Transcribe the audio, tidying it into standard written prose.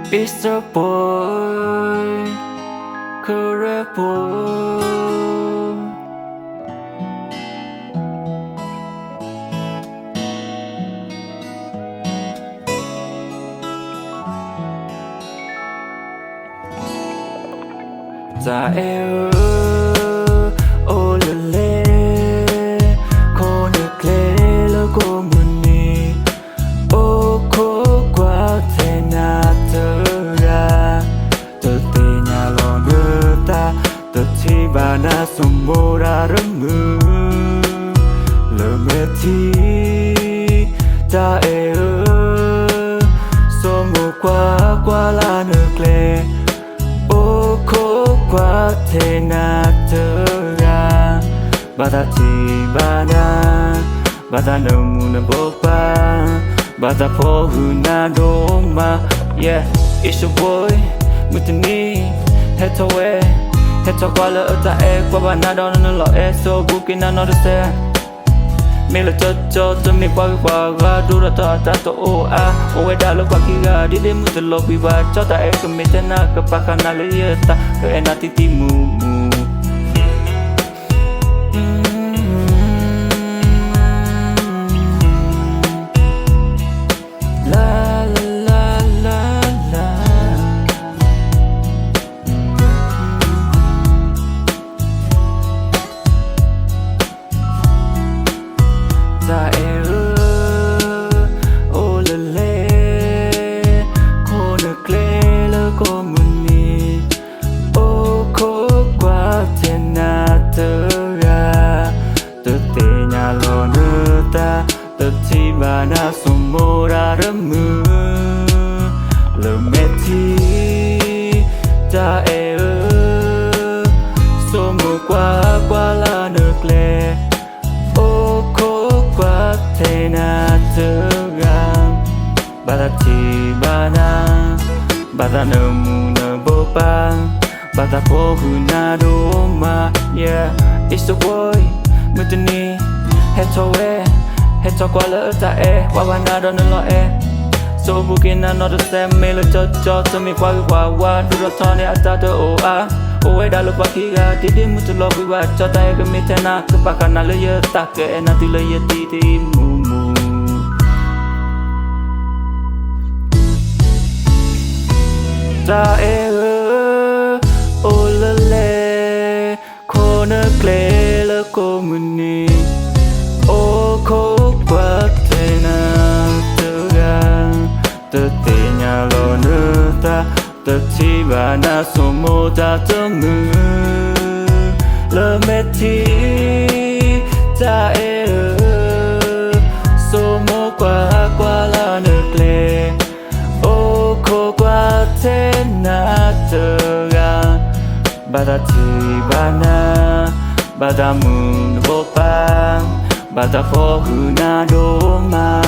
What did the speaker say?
It's a boy, correct boy. Ta yêu ô lê lê, cô nước lê lơ cô muốn đi, ô cô qua thế na tơ ra, tơ tê nhà lo nơ ta, tơ chi bà na sum bồ ra râm mơ, lơ mê thi ta yêu, so mù qua la nước lê. Qua thế na tơ ra bata chi bana bata no muna bopa bata po huna doma. Yeah, it's your boy mutini hetowe heto qua lỡ ta qua bana đó nó lọ so booking na nó se mình là cho mình qua đu ra ta to a o da lo qua kiga di dem to lo biwa cho ta ke metena ke pakana le ta ke enati timu la la la la ta ô lê lê cô nước lê lơ cô muốn đi ô cô qua thế na tơ ra tơ tê nhà lo nơ ta tơ chi bà na sum mô ra râm mơ lơ mê thi ta so mô qua la nước lê thế na tơ ra bata chi bana bata no muna bopa bata po huna doma. Yeah, it's the boy mutini heto qua lỡ ta qua bana đó nó lo so booking na nó se me lo cho mi qua du ra thone ata to a o da lo pa kiga ti di mutu lo biwa cho ta ke mitena ke pakana le ye ta ke na ti le ye ti mu ta ô lê lê cô nước lê lơ cô muốn đi ô cô qua thế na tơ ga tơ tê nhà lo nơ ta tơ chi bà na so mô ta tơ mơ lơ mê thi ta so mô qua la nước lê ô cô qua thế na tơ ga bata chi bana bata mun bopa bata po huna doma.